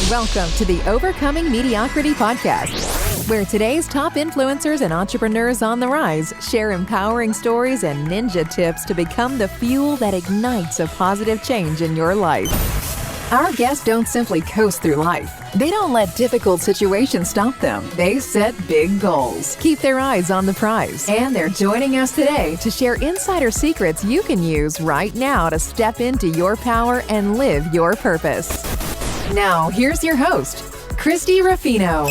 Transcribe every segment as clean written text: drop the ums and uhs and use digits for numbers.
Welcome to the Overcoming Mediocrity podcast, where today's top influencers and entrepreneurs on the rise share empowering stories and ninja tips to become the fuel that ignites a positive change in your life. Our guests don't simply coast through life. They don't let difficult situations stop them. They set big goals, keep their eyes on the prize, and they're joining us today to share insider secrets you can use right now to step into your power and live your purpose. Now, here's your host, Christy Ruffino.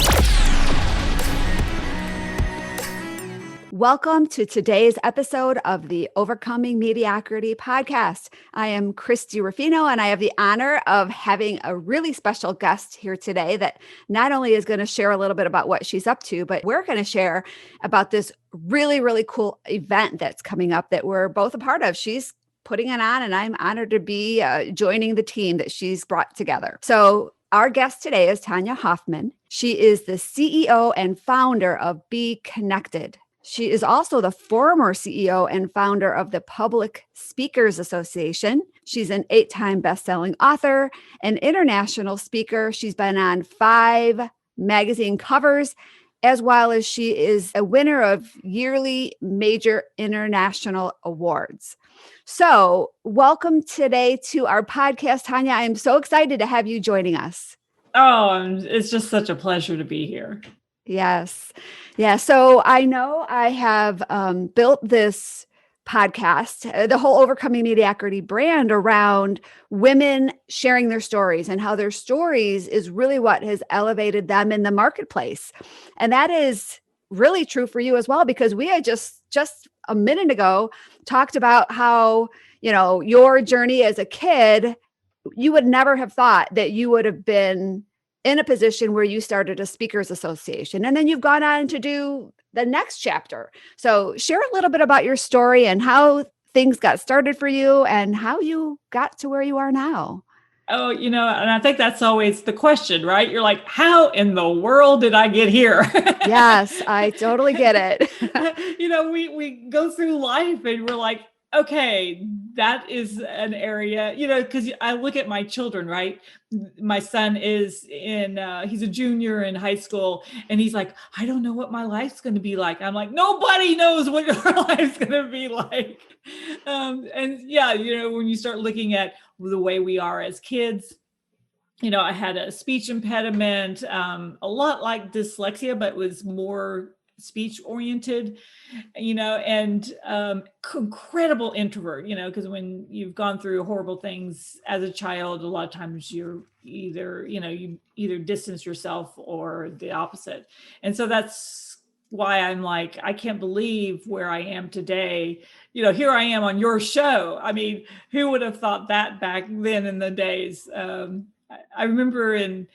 Welcome to today's episode of the Overcoming Mediocrity podcast. I am Christy Ruffino, and I have the honor of having a really special guest here today that not only is going to share a little bit about what she's up to, but we're going to share about this really, really cool event that's coming up that we're both a part of. She's putting it on, and I'm honored to be joining the team that she's brought together. So our guest today is Tonya Hofmann. She is the CEO and founder of BeeKonnected. She is also the former CEO and founder of the Public Speakers Association. She's an 8-time best-selling author, an international speaker. She's been on 5 magazine covers, as well as she is a winner of yearly major international awards. So welcome today to our podcast, Tonya. I am so excited to have you joining us. Oh, it's just such a pleasure to be here. Yes. Yeah. So I know I have built this podcast, the whole Overcoming Mediocrity brand, around women sharing their stories and how their stories is really what has elevated them in the marketplace. And that is really true for you as well, because we had just a minute ago talked about how, your journey as a kid, you would never have thought that you would have been in a position where you started a speakers association, and then you've gone on to do the next chapter. So share a little bit about your story and how things got started for you and how you got to where you are now. Oh, and I think that's always the question, right? You're like, how in the world did I get here? Yes, I totally get it. We go through life and we're like, okay, that is an area, because I look at my children, right? My son is he's a junior in high school, and he's like, I don't know what my life's going to be like. I'm like, nobody knows what your life's going to be like. And yeah, when you start looking at the way we are as kids, I had a speech impediment, a lot like dyslexia, but was more speech oriented, and incredible introvert, because when you've gone through horrible things as a child, a lot of times you're either, you either distance yourself or the opposite. And so that's why I'm like, I can't believe where I am today. Here I am on your show. I mean, who would have thought that back then in the days? I remember in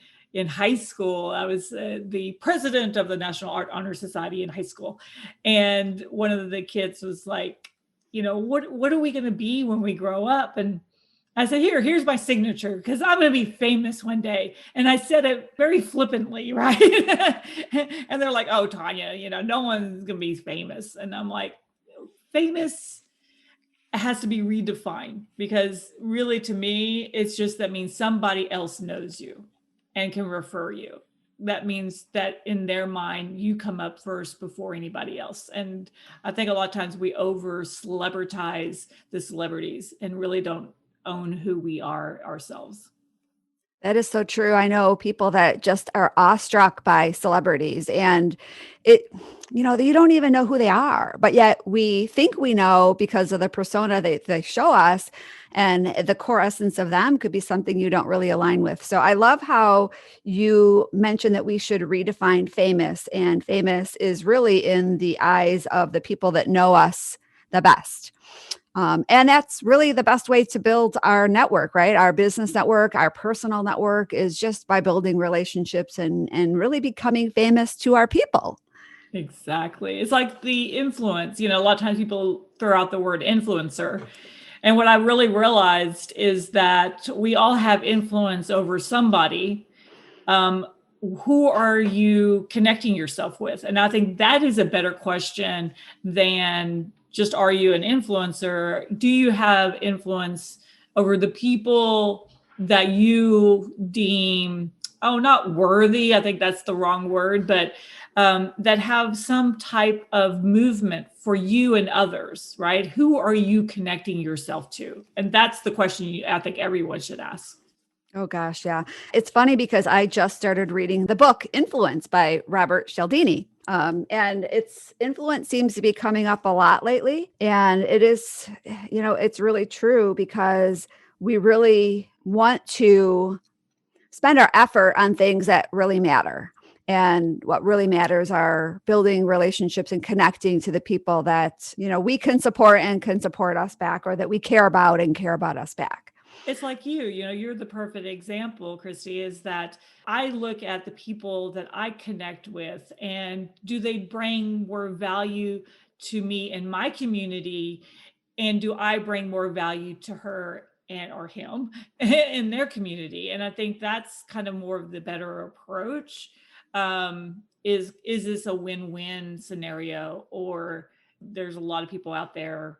high school, I was the president of the National Art Honor Society in high school. And one of the kids was like, what are we going to be when we grow up? And I said, here's my signature, because I'm going to be famous one day. And I said it very flippantly, right? And they're like, oh, Tonya, no one's going to be famous. And I'm like, famous has to be redefined, because really to me, it's just that means somebody else knows you and can refer you. That means that in their mind, you come up first before anybody else. And I think a lot of times we over celebritize the celebrities and really don't own who we are ourselves. That is so true. I know people that just are awestruck by celebrities, and you don't even know who they are, but yet we think we know because of the persona they show us, and the core essence of them could be something you don't really align with. So I love how you mentioned that we should redefine famous, and famous is really in the eyes of the people that know us the best. And that's really the best way to build our network, right? Our business network, our personal network is just by building relationships and really becoming famous to our people. Exactly. It's like the influence, a lot of times people throw out the word influencer. And what I really realized is that we all have influence over somebody. Who are you connecting yourself with? And I think that is a better question than just, are you an influencer? Do you have influence over the people that you deem not worthy, I think that's the wrong word, but that have some type of movement for you and others, right? Who are you connecting yourself to? And that's the question I think everyone should ask. Oh gosh, yeah. It's funny because I just started reading the book Influence by Robert Cialdini. And its influence seems to be coming up a lot lately. And it is, it's really true because we really want to spend our effort on things that really matter. And what really matters are building relationships and connecting to the people that, we can support and can support us back, or that we care about and care about us back. It's like you're the perfect example, Christy, is that I look at the people that I connect with and do they bring more value to me and my community? And do I bring more value to her and or him in their community? And I think that's kind of more of the better approach. Is this a win-win scenario, or there's a lot of people out there,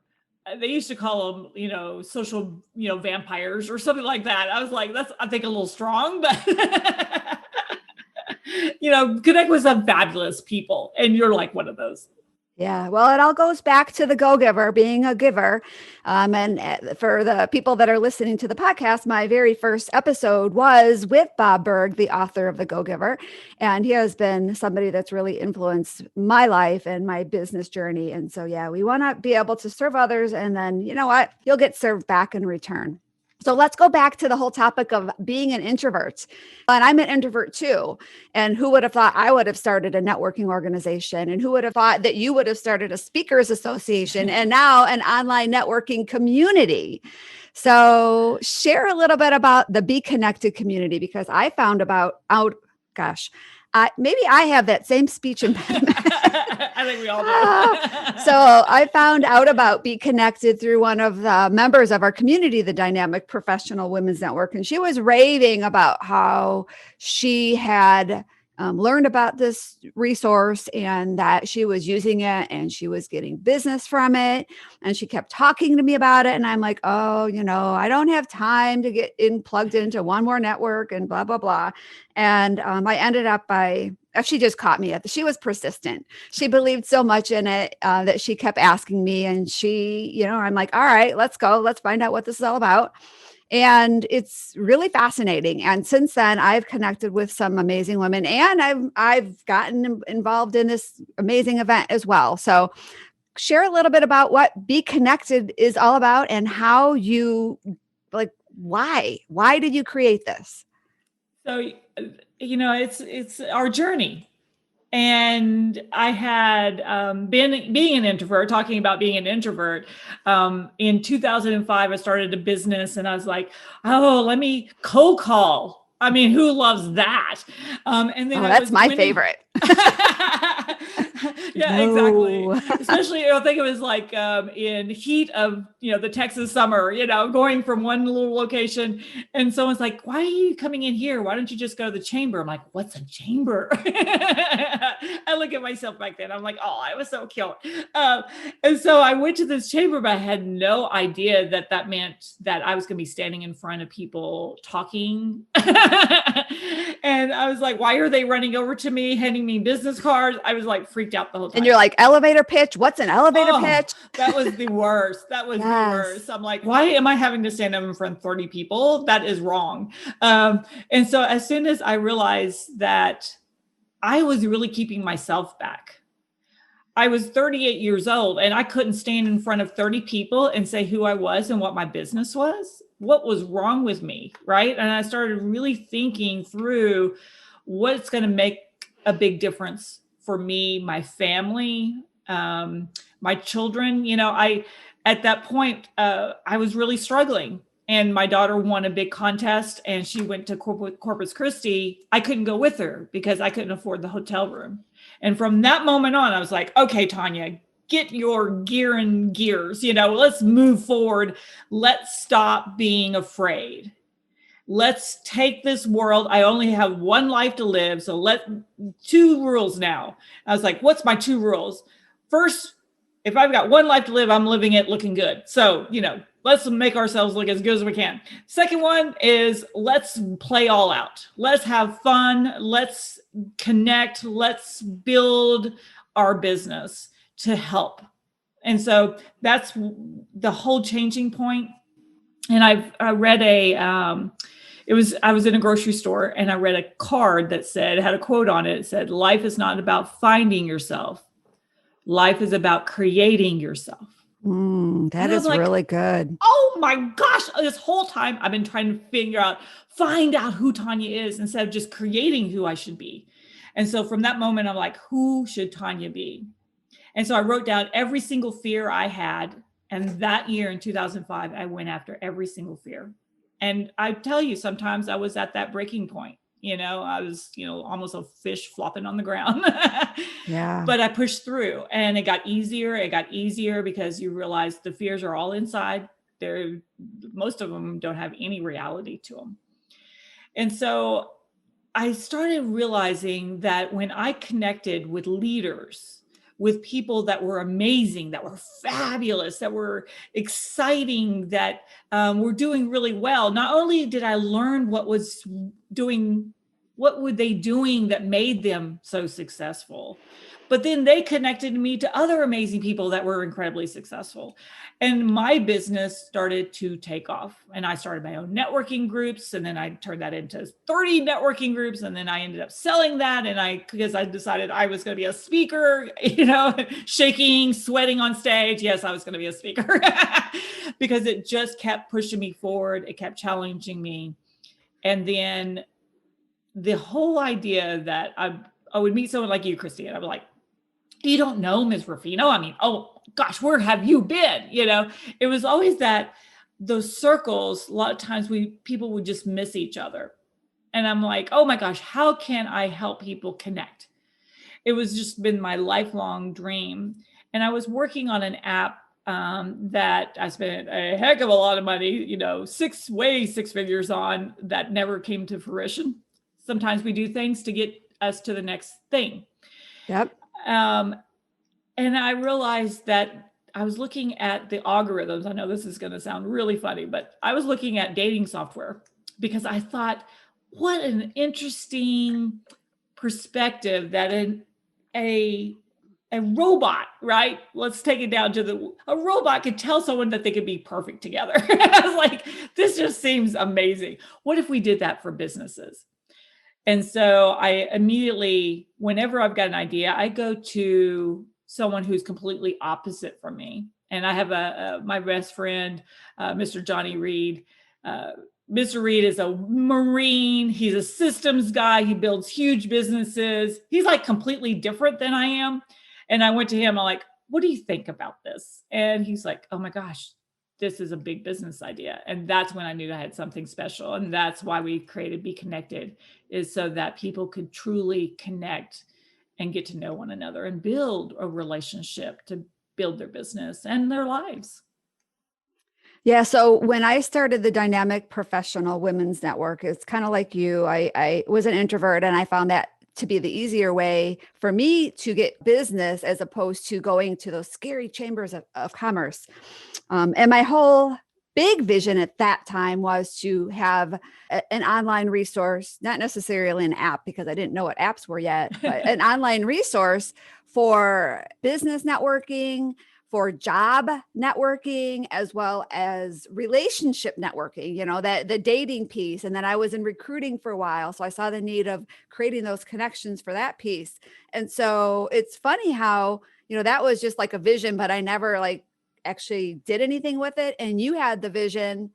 they used to call them, social, vampires or something like that. I was like, that's, I think, a little strong, but connect with some fabulous people. And you're like one of those. Yeah, well, it all goes back to the go-giver, being a giver. And for the people that are listening to the podcast, my very first episode was with Bob Berg, the author of The Go-Giver. And he has been somebody that's really influenced my life and my business journey. And so, yeah, we want to be able to serve others. And then, you know what? You'll get served back in return. So let's go back to the whole topic of being an introvert. And I'm an introvert too. And who would have thought I would have started a networking organization? And who would have thought that you would have started a speakers association and now an online networking community? So share a little bit about the BeeKonnected community, because I found maybe I have that same speech impediment. I think we all do. So I found out about BeeKonnected through one of the members of our community, the Dynamic Professional Women's Network. And she was raving about how she had learned about this resource and that she was using it and she was getting business from it. And she kept talking to me about it. And I'm like, oh, I don't have time to get plugged into one more network and blah, blah, blah. And I ended up she just caught me she was persistent. She believed so much in it that she kept asking me, and I'm like, all right, let's go. Let's find out what this is all about. And it's really fascinating. And since then, I've connected with some amazing women, and I've gotten involved in this amazing event as well. So share a little bit about what BeeKonnected is all about and how you, why did you create this? So, it's our journey. And I had being an introvert, talking about being an introvert, in 2005, I started a business and I was like, oh, let me cold call. I mean, who loves that? And then that's my favorite. Yeah, No. exactly. Especially, I think it was like in heat of, the Texas summer, going from one little location. And someone's like, why are you coming in here? Why don't you just go to the chamber? I'm like, what's a chamber? I look at myself back then. I'm like, oh, I was so cute. And so I went to this chamber, but I had no idea that meant that I was going to be standing in front of people talking. And I was like, why are they running over to me, handing me business cards? I was like freaked out the whole time. And you're like, elevator pitch? What's an elevator pitch? That was the worst. That was the worst. I'm like, why am I having to stand up in front of 30 people? That is wrong. And so as soon as I realized that I was really keeping myself back, I was 38 years old and I couldn't stand in front of 30 people and say who I was and what my business was. What was wrong with me, right? And I started really thinking through what's going to make a big difference for me, my family, my children. At that point, I was really struggling. And my daughter won a big contest and she went to Corpus Christi. I couldn't go with her because I couldn't afford the hotel room. And from that moment on, I was like, okay, Tonya, get your gear in gears, let's move forward. Let's stop being afraid. Let's take this world. I only have one life to live. So 2 rules now. I was like, what's my 2 rules? First, if I've got one life to live, I'm living it looking good. So, let's make ourselves look as good as we can. Second one is let's play all out. Let's have fun. Let's connect. Let's build our business to help. And so that's the whole changing point. And I read I was in a grocery store and I read a card that had a quote on it. It said, life is not about finding yourself. Life is about creating yourself. That is like, really good. Oh my gosh. This whole time I've been trying to find out who Tonya is instead of just creating who I should be. And so from that moment, I'm like, who should Tonya be? And so I wrote down every single fear I had. And that year in 2005, I went after every single fear. And I tell you, sometimes I was at that breaking point. I was, almost a fish flopping on the ground. Yeah. But I pushed through and it got easier. It got easier because you realize the fears are all inside. Most of them don't have any reality to them. And so I started realizing that when I connected with leaders, with people that were amazing, that were fabulous, that were exciting, that were doing really well. Not only did I learn what were they doing that made them so successful, but then they connected me to other amazing people that were incredibly successful. And my business started to take off. And I started my own networking groups. And then I turned that into 30 networking groups. And then I ended up selling that. Because I decided I was going to be a speaker, shaking, sweating on stage. Yes, I was going to be a speaker because it just kept pushing me forward. It kept challenging me. And then the whole idea that I would meet someone like you, Christy, and I was like, you don't know Ms. Ruffino. I mean, oh gosh, where have you been? It was always that those circles, a lot of times people would just miss each other. And I'm like, oh my gosh, how can I help people connect? It was just been my lifelong dream. And I was working on an app that I spent a heck of a lot of money, six figures on, that never came to fruition. Sometimes we do things to get us to the next thing. Yep. And I realized that I was looking at the algorithms. I know this is going to sound really funny, but I was looking at dating software because I thought, what an interesting perspective that a robot, right? Let's take it down to a robot could tell someone that they could be perfect together. I was like, this just seems amazing. What if we did that for businesses? And so I immediately, whenever I've got an idea, I go to someone who's completely opposite from me. And I have my best friend, Mr. Johnny Reed. Mr. Reed is a Marine. He's a systems guy. He builds huge businesses. He's like completely different than I am. And I went to him, I'm like, what do you think about this? And he's like, oh my gosh, this is a big business idea. And that's when I knew I had something special. And that's why we created BeeKonnected, is so that people could truly connect and get to know one another and build a relationship to build their business and their lives. Yeah. So when I started the Dynamic Professional Women's Network, it's kind of like you. I was an introvert and I found that to be the easier way for me to get business as opposed to going to those scary chambers of commerce. And my whole big vision at that time was to have an online resource, not necessarily an app because I didn't know what apps were yet, but an online resource for business networking, for job networking, as well as relationship networking, that the dating piece. And then I was in recruiting for a while. So I saw the need of creating those connections for that piece. And so it's funny how, that was just like a vision, but I never actually did anything with it. And you had the vision,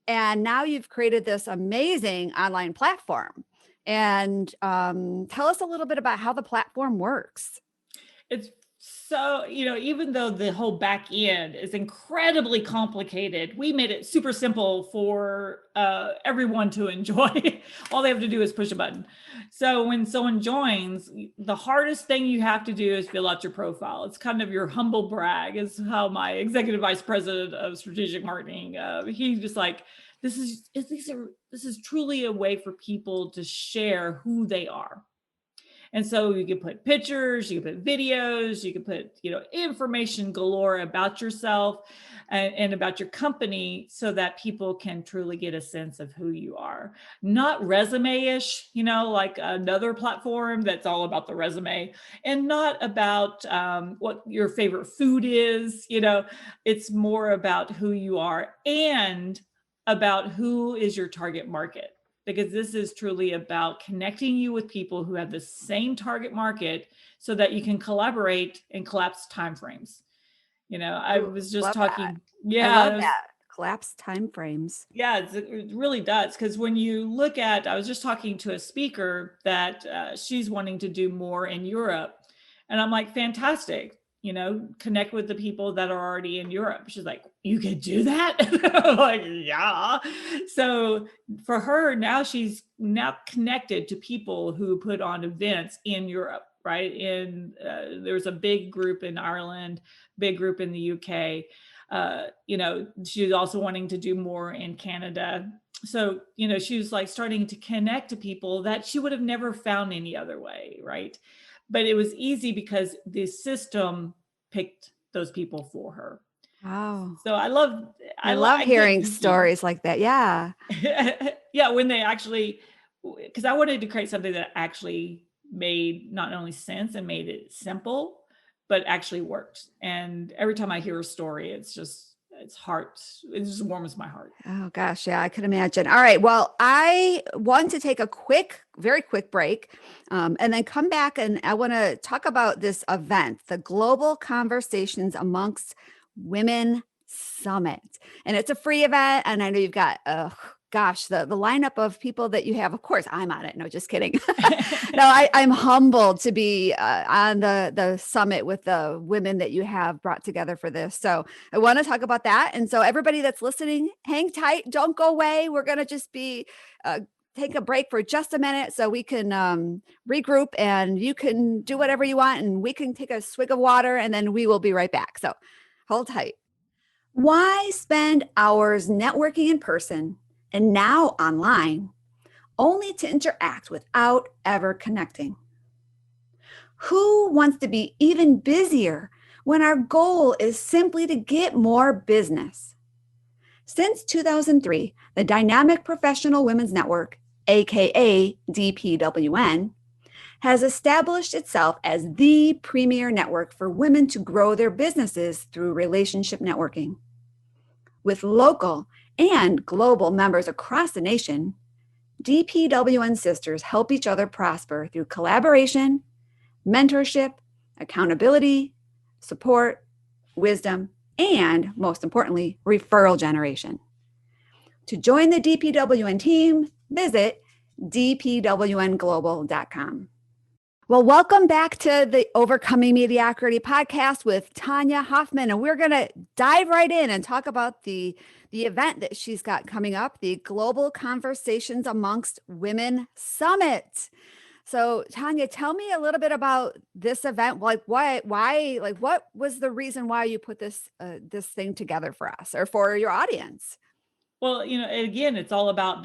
and now you've created this amazing online platform. And tell us a little bit about how the platform works. It's so, even though the whole back end is incredibly complicated, we made it super simple for everyone to enjoy. All they have to do is push a button. So when someone joins, the hardest thing you have to do is fill out your profile. It's kind of your humble brag, is how my executive vice president of strategic marketing, he's just like, this is truly a way for people to share who they are. And so you can put pictures, you can put videos, you can put, information galore about yourself and about your company so that people can truly get a sense of who you are. Not resume-ish, like another platform that's all about the resume, and not about what your favorite food is. It's more about who you are and about who is your target market, because this is truly about connecting you with people who have the same target market so that you can collaborate and collapse timeframes. I Ooh, was just love that. talking. I Yeah, love that. Collapse time frames. yeah, it really does. Because when you look at, I was just talking to a speaker that she's wanting to do more in Europe. And I'm like, fantastic, connect with the people that are already in Europe. She's like, you could do that? I'm like, yeah. So for her, now she's now connected to people who put on events in Europe, right? There's a big group in Ireland, big group in the UK. She's also wanting to do more in Canada. So, she was like starting to connect to people that she would have never found any other way, right? But it was easy because the system picked those people for her. Wow. So I love I get hearing geeky. stories like that. Yeah. Yeah, when they actually, because I wanted to create something that actually made not only sense and made it simple, but actually worked. And every time I hear a story, it just warms my heart. Oh gosh, yeah, I could imagine. All right, well, I want to take a very quick break, and then come back, and I want to talk about this event, the Global Conversations Amongst Women Summit, and it's a free event. And I know you've got, gosh, the lineup of people that you have. Of course, I'm on it. No, just kidding. No, I'm humbled to be on the summit with the women that you have brought together for this. So I want to talk about that. And so everybody that's listening, hang tight. Don't go away. We're going to just be take a break for just a minute so we can regroup, and you can do whatever you want, and we can take a swig of water, and then we will be right back. So hold tight. Why spend hours networking in person and now online only to interact without ever connecting? Who wants to be even busier when our goal is simply to get more business? Since 2003, the Dynamic Professional Women's Network, aka DPWN, has established itself as the premier network for women to grow their businesses through relationship networking. With local and global members across the nation, DPWN sisters help each other prosper through collaboration, mentorship, accountability, support, wisdom, and most importantly, referral generation. To join the DPWN team, visit dpwnglobal.com. Well, welcome back to the Overcoming Mediocrity podcast with Tonya Hofmann. And we're going to dive right in and talk about the event that she's got coming up, the Global Conversations Amongst Women Summit. So Tonya, tell me a little bit about this event. Like why, like what was the reason why you put this thing together for us or for your audience? Well, again, it's all about,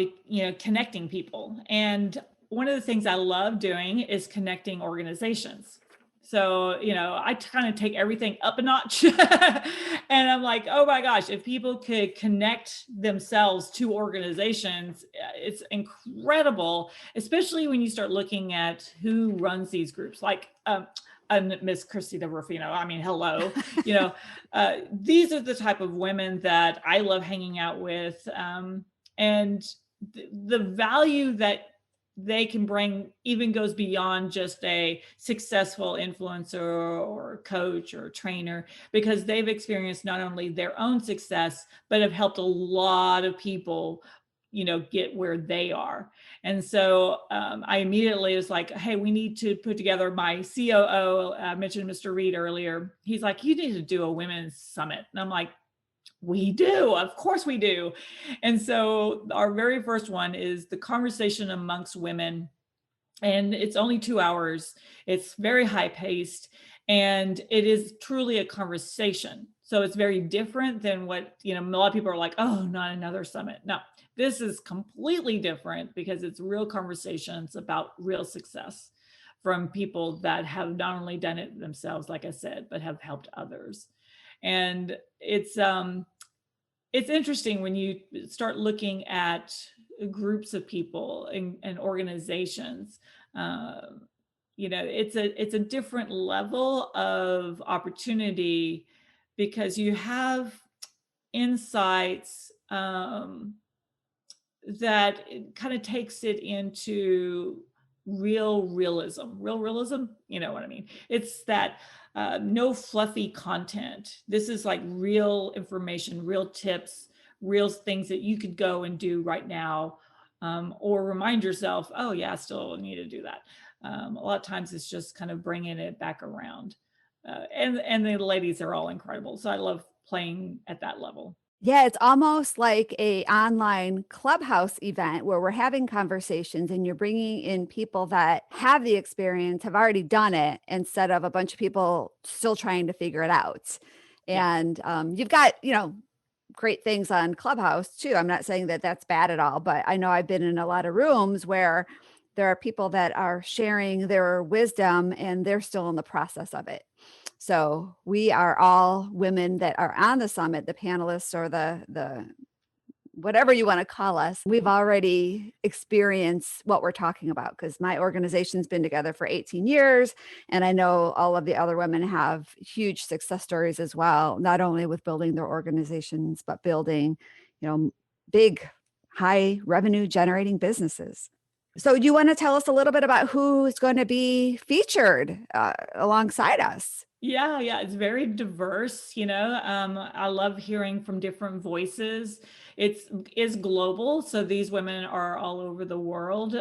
connecting people. And one of the things I love doing is connecting organizations. So, I kind of take everything up a notch and I'm like, oh my gosh, if people could connect themselves to organizations, it's incredible, especially when you start looking at who runs these groups. Like, Miss Christina Rufino. I mean, hello, these are the type of women that I love hanging out with. And the value that they can bring even goes beyond just a successful influencer or coach or trainer, because they've experienced not only their own success, but have helped a lot of people, get where they are. And so I immediately was like, hey, we need to put together. My COO, I mentioned Mr. Reed earlier. He's like, you need to do a women's summit. And I'm like, we do. Of course we do. And so our very first one is the conversation amongst women. And it's only 2 hours. It's very high paced. And it is truly a conversation. So it's very different than what, a lot of people are like, oh, not another summit. No, this is completely different because it's real conversations about real success from people that have not only done it themselves, like I said, but have helped others. And it's interesting when you start looking at groups of people and organizations. It's a different level of opportunity because you have insights that it kind of takes it into real realism, you know what I mean? It's that no fluffy content. This is like real information, real tips, real things that you could go and do right now, or remind yourself, oh yeah, I still need to do that. A lot of times it's just kind of bringing it back around. And the ladies are all incredible. So I love playing at that level. Yeah, it's almost like a online clubhouse event where we're having conversations and you're bringing in people that have the experience, have already done it, instead of a bunch of people still trying to figure it out. Yeah. And you've got, great things on Clubhouse too. I'm not saying that that's bad at all, but I know I've been in a lot of rooms where there are people that are sharing their wisdom and they're still in the process of it. So we are all women that are on the summit, the panelists or the whatever you want to call us. We've already experienced what we're talking about because my organization's been together for 18 years. And I know all of the other women have huge success stories as well, not only with building their organizations, but building, big, high revenue generating businesses. So do you want to tell us a little bit about who's going to be featured alongside us? Yeah, it's very diverse, I love hearing from different voices. Is global, so these women are all over the world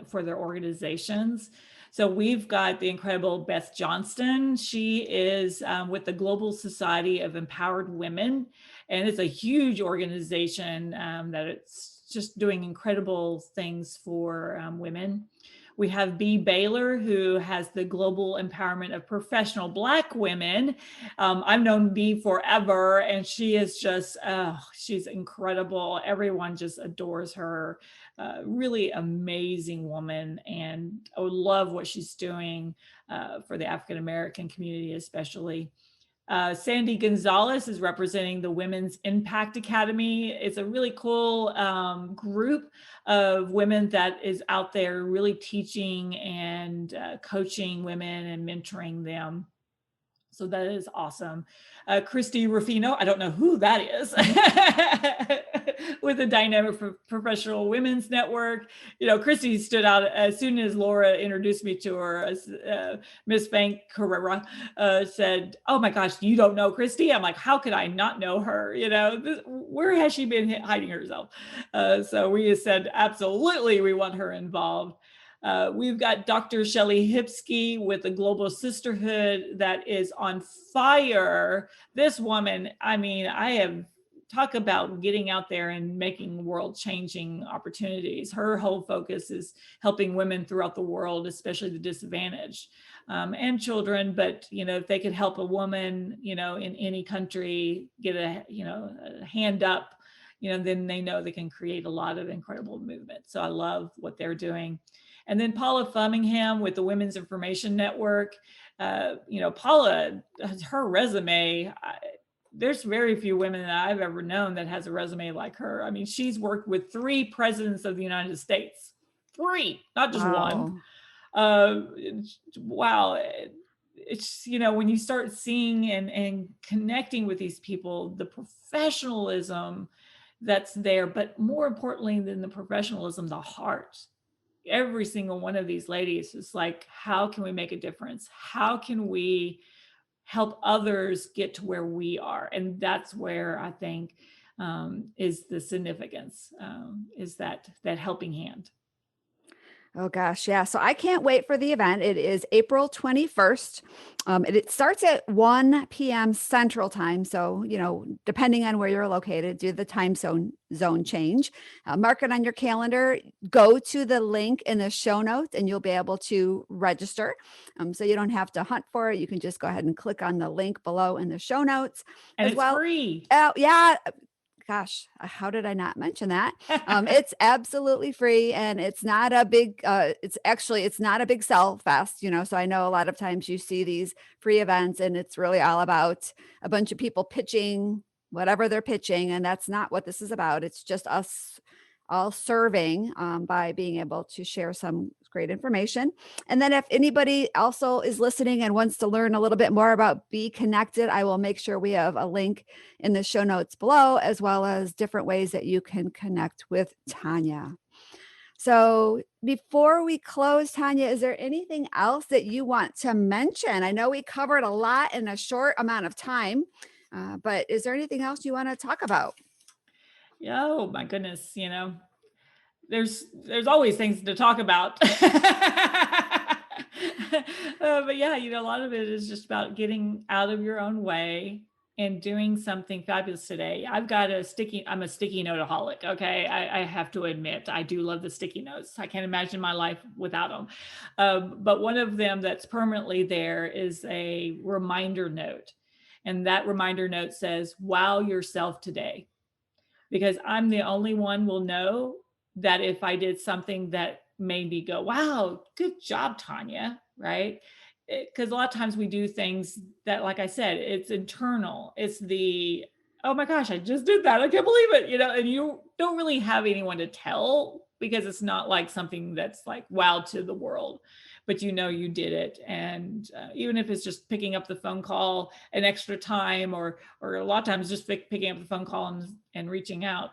for their organizations. So we've got the incredible Beth Johnston. She is with the Global Society of Empowered Women, and it's a huge organization that it's just doing incredible things for women. We have Bee Baylor, who has the Global Empowerment of Professional Black Women. I've known Bee forever, and she is just, she's incredible. Everyone just adores her. Really amazing woman, and I would love what she's doing for the African American community, especially. Sandy Gonzalez is representing the Women's Impact Academy. It's a really cool group of women that is out there really teaching and coaching women and mentoring them. So that is awesome. Christy Rufino, I don't know who that is, with the Dynamic Professional Women's Network. Christy stood out as soon as Laura introduced me to her. As Miss Bank Carrera said, "Oh my gosh, you don't know Christy?" I'm like, how could I not know her? Where has she been hiding herself? So we said, absolutely, we want her involved. We've got Dr. Shelley Hipsky with the Global Sisterhood that is on fire. This woman, I have talked about getting out there and making world-changing opportunities. Her whole focus is helping women throughout the world, especially the disadvantaged and children. But, if they could help a woman, in any country get a hand up, then they know they can create a lot of incredible movement. So I love what they're doing. And then Paula Fummingham with the Women's Information Network. Paula, her resume, there's very few women that I've ever known that has a resume like her. She's worked with 3 presidents of the United States. 3, not just one. Wow. It's, when you start seeing and connecting with these people, the professionalism that's there, but more importantly than the professionalism, the heart. Every single one of these ladies is like, how can we make a difference? How can we help others get to where we are? And that's where I think is the significance, is that helping hand. Oh gosh, yeah. So I can't wait for the event. It is April 21st. It starts at 1 p.m. Central Time. So, depending on where you're located, do the time zone change. Mark it on your calendar. Go to the link in the show notes and you'll be able to register. So you don't have to hunt for it. You can just go ahead and click on the link below in the show notes. And it's free. Yeah. gosh, how did I not mention that? It's absolutely free, and it's not a big, it's not a big sell fest, so I know a lot of times you see these free events and it's really all about a bunch of people pitching whatever they're pitching. And that's not what this is about. It's just us all serving by being able to share some great information. And then if anybody also is listening and wants to learn a little bit more about BeeKonnected, I will make sure we have a link in the show notes below, as well as different ways that you can connect with Tonya. So before we close, Tonya, is there anything else that you want to mention? I know we covered a lot in a short amount of time, but is there anything else you want to talk about? Oh my goodness, there's always things to talk about. But yeah, a lot of it is just about getting out of your own way and doing something fabulous today. I'm a sticky noteaholic. Okay. I have to admit, I do love the sticky notes. I can't imagine my life without them. But one of them that's permanently there is a reminder note. And that reminder note says, wow yourself today. Because I'm the only one will know that if I did something that made me go, wow, good job, Tonya, right? Because a lot of times we do things that, like I said, it's internal. It's the, oh my gosh, I just did that. I can't believe it, and you don't really have anyone to tell because it's not like something that's like wow to the world, but you did it. And even if it's just picking up the phone call an extra time, or a lot of times just picking up the phone call and reaching out,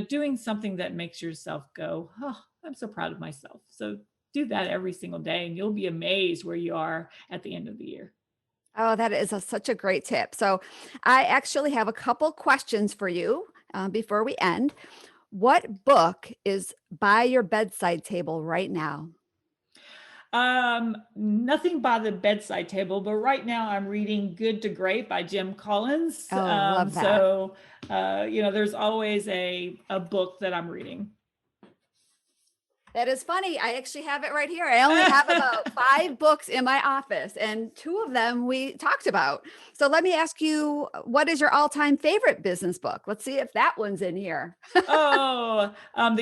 doing something that makes yourself go, oh, I'm so proud of myself. So do that every single day and you'll be amazed where you are at the end of the year. Oh, that is such a great tip. So I actually have a couple questions for you before we end. What book is by your bedside table right now? Nothing by the bedside table, but right now I'm reading Good to Great by Jim Collins. Oh, love that. So, there's always a book that I'm reading. That is funny. I actually have it right here. I only have about 5 books in my office, and 2 of them we talked about. So let me ask you, what is your all-time favorite business book? Let's see if that one's in here. The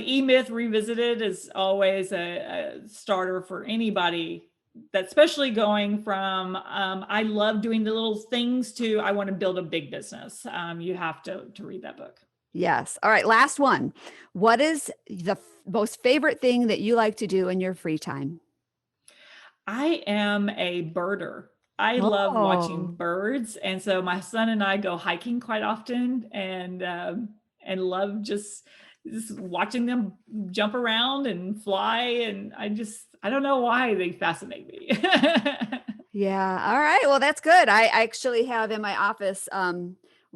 E-Myth Revisited is always a starter for anybody, that especially going from I love doing the little things to I want to build a big business. You have to read that book. Yes. All right. Last one. What is the most favorite thing that you like to do in your free time? I am a birder. I love watching birds. And so my son and I go hiking quite often and love just watching them jump around and fly. And I don't know why they fascinate me. Yeah. All right. Well, that's good. I actually have in my office,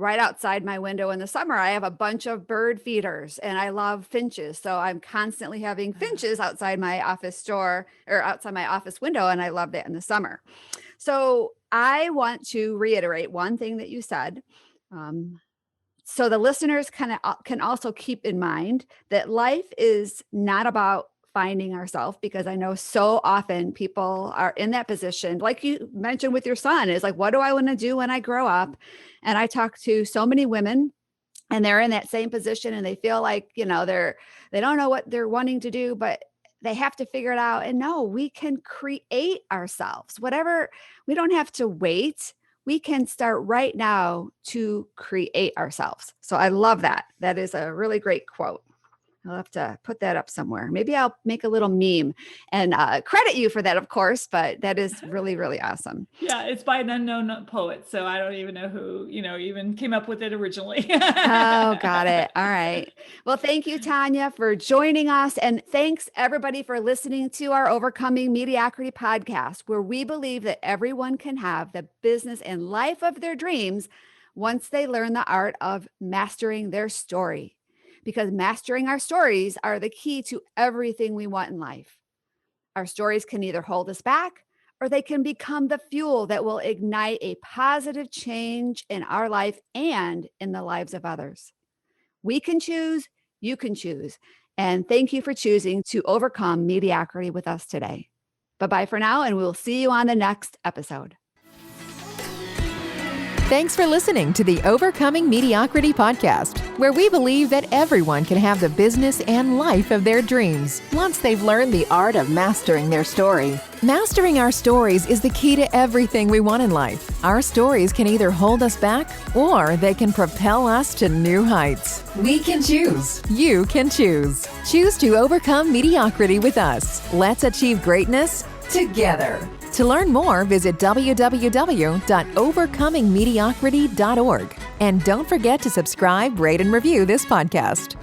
right outside my window in the summer, I have a bunch of bird feeders and I love finches. So I'm constantly having finches outside my office door or outside my office window. And I love that in the summer. So I want to reiterate one thing that you said. So the listeners can also keep in mind that life is not about finding ourselves, because I know so often people are in that position. Like you mentioned with your son, is like, what do I want to do when I grow up? And I talk to so many women and they're in that same position and they feel like, they don't know what they're wanting to do, but they have to figure it out. And no, we can create ourselves, whatever. We don't have to wait. We can start right now to create ourselves. So I love that. That is a really great quote. I'll have to put that up somewhere. Maybe I'll make a little meme and credit you for that, of course, but that is really, really awesome. Yeah, it's by an unknown poet. So I don't even know who, even came up with it originally. Oh, got it. All right. Well, thank you, Tonya, for joining us. And thanks everybody for listening to our Overcoming Mediocrity podcast, where we believe that everyone can have the business and life of their dreams once they learn the art of mastering their story. Because mastering our stories are the key to everything we want in life. Our stories can either hold us back or they can become the fuel that will ignite a positive change in our life and in the lives of others. We can choose, you can choose. And thank you for choosing to overcome mediocrity with us today. Bye-bye for now, and we'll see you on the next episode. Thanks for listening to the Overcoming Mediocrity podcast, where we believe that everyone can have the business and life of their dreams once they've learned the art of mastering their story. Mastering our stories is the key to everything we want in life. Our stories can either hold us back or they can propel us to new heights. We can choose. You can choose. Choose to overcome mediocrity with us. Let's achieve greatness together. To learn more, visit www.overcomingmediocrity.org. And don't forget to subscribe, rate, and review this podcast.